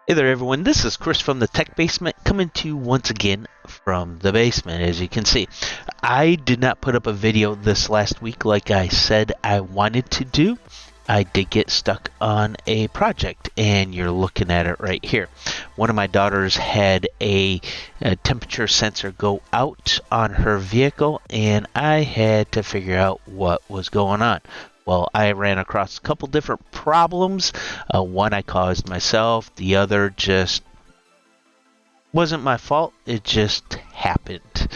Hey there everyone, this is Chris from the Tech Basement coming to you once again from the basement. As you can see, I did not put up a video this last week like I said I wanted to do. I did get stuck on a project and you're looking at it right here. One of my daughters had a temperature sensor go out on her vehicle and I had to figure out what was going on. Well, I ran across a couple different problems. One I caused myself, the other just wasn't my fault. It just happened.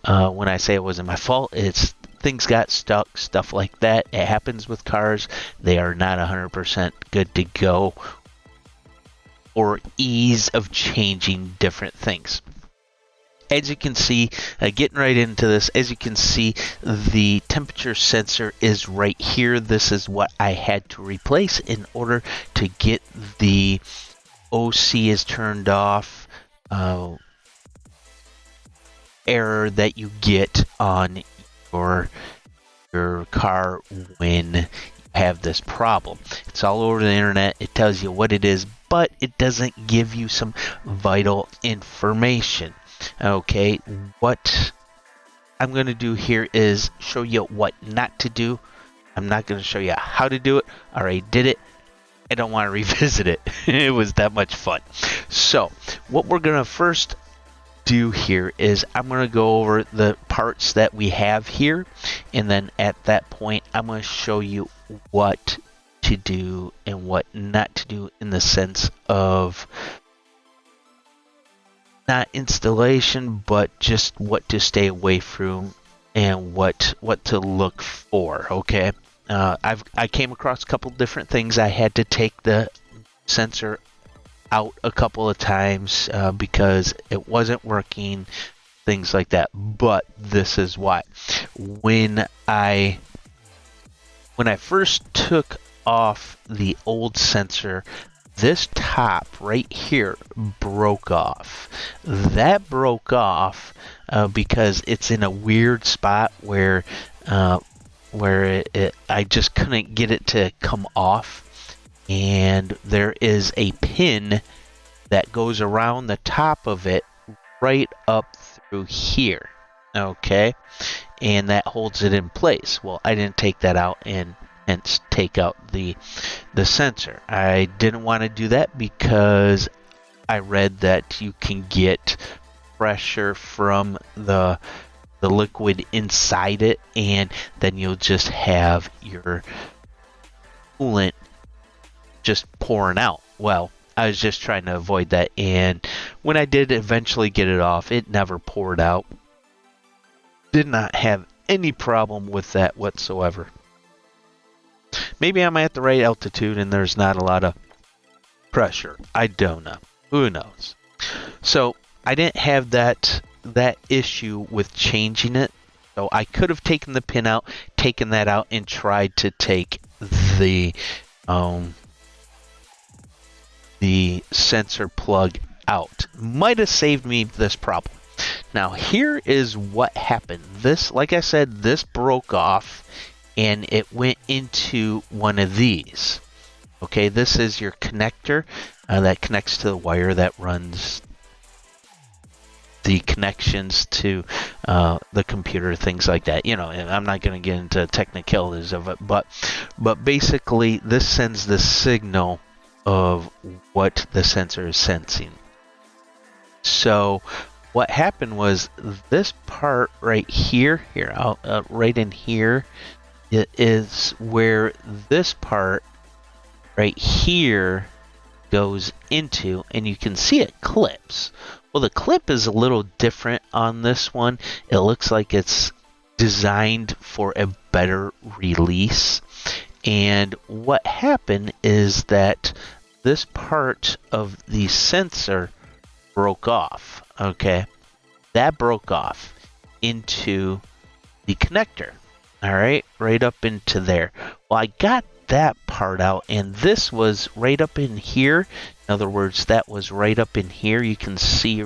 When I say it wasn't my fault, it's things got stuck, stuff like that. It happens with cars. They are not 100% good to go or ease of changing different things. As you can see, getting right into this, as you can see, the temperature sensor is right here. This is what I had to replace in order to get the OC is turned off error that you get on your car when you have this problem. It's all over the internet. It tells you what it is, but it doesn't give you some vital information. Okay, what I'm going to do here is show you what not to do. I'm not going to show you how to do it. I already did it. I don't want to revisit it. It was that much fun. So what we're going to first do here is I'm going to go over the parts that we have here. And then at that point, I'm going to show you what to do and what not to do in the sense of not installation, but just what to stay away from and what to look for. Okay, I came across a couple different things. I had to take the sensor out a couple of times because it wasn't working, things like that. But this is why. When I first took off the old sensor, this top right here broke off. That broke off because it's in a weird spot where I just couldn't get it to come off. And there is a pin that goes around the top of it right up through here. Okay, and that holds it in place. Well, I didn't take that out and hence take out the sensor. I didn't want to do that because I read that you can get pressure from the liquid inside it, and then you'll just have your coolant just pouring out. Well, I was just trying to avoid that, and when I did eventually get it off, it never poured out. Did not have any problem with that whatsoever. Maybe I'm at the right altitude and there's not a lot of pressure. I don't know. Who knows? So I didn't have that issue with changing it. So I could have taken the pin out, taken that out, and tried to take the sensor plug out. Might have saved me this problem. Now here is what happened. This, like I said, this broke off and it went into one of these. Okay, this is your connector that connects to the wire that runs the connections to the computer, things like that. You know, and I'm not going to get into technicalities of it, but basically this sends the signal of what the sensor is sensing. So what happened was this part right here, right in here, it is where this part right here goes into, and you can see it clips. Well, the clip is a little different on this one. It looks like it's designed for a better release. And what happened is that this part of the sensor broke off. Okay, that broke off into the connector. All right, right up into there. Well, I got that part out, and this was right up in here. In other words, that was right up in here. You can see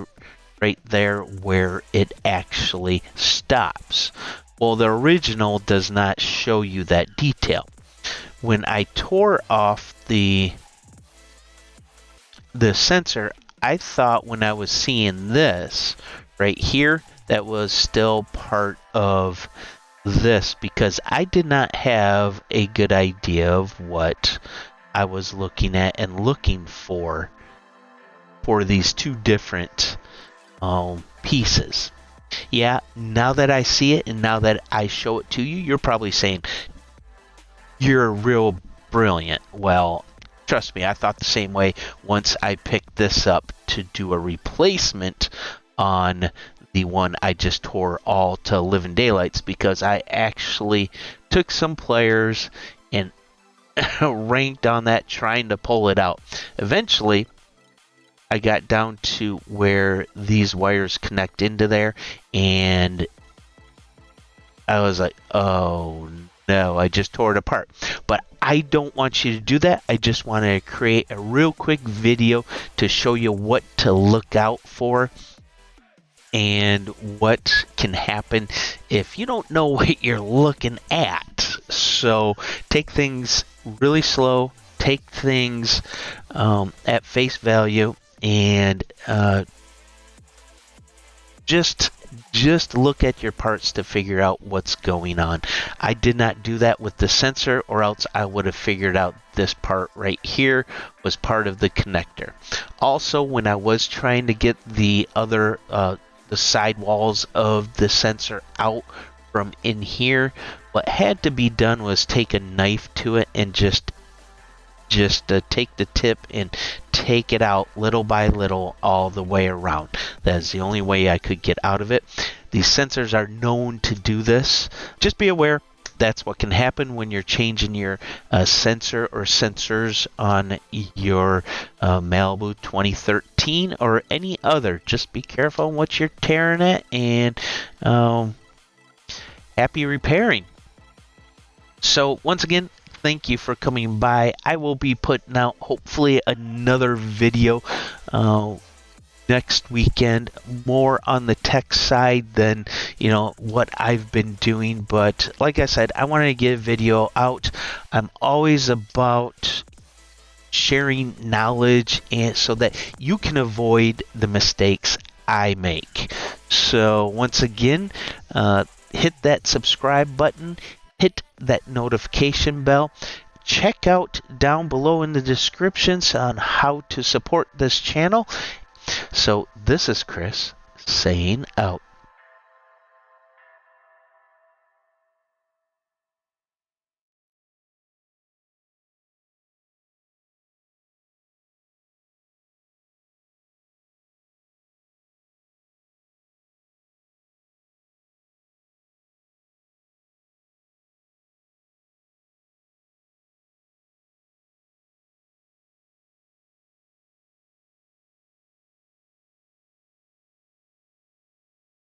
right there where it actually stops. Well, the original does not show you that detail. When I tore off the the sensor, I thought when I was seeing this right here, that was still part of this, because I did not have a good idea of what I was looking at and looking for these two different pieces. Yeah, now that I see it and now that I show it to you, you're probably saying, you're real brilliant. Well, trust me, I thought the same way once I picked this up to do a replacement on the one I just tore all to living daylights, because I actually took some players and ranked on that trying to pull it out. Eventually, I got down to where these wires connect into there, and I was like, oh no, I just tore it apart. But I don't want you to do that. I just want to create a real quick video to show you what to look out for and what can happen if you don't know what you're looking at. So take things really slow, take things at face value, and just look at your parts to figure out what's going on. I did not do that with the sensor, or else I would have figured out this part right here was part of the connector. Also, when I was trying to get the other the side walls of the sensor out from in here, what had to be done was take a knife to it and just take the tip and take it out little by little all the way around. That's the only way I could get out of it. These sensors are known to do this. Just be aware that's what can happen when you're changing your sensor or sensors on your Malibu 2013 or any other. Just be careful on what you're tearing at, and happy repairing. So once again, thank you for coming by. I will be putting out hopefully another video next weekend, more on the tech side than what I've been doing. But like I said, I wanted to get a video out. I'm always about sharing knowledge, and so that you can avoid the mistakes I make. So once again, hit that subscribe button, hit that notification bell. Check out down below in the descriptions on how to support this channel. So this is Chris saying out.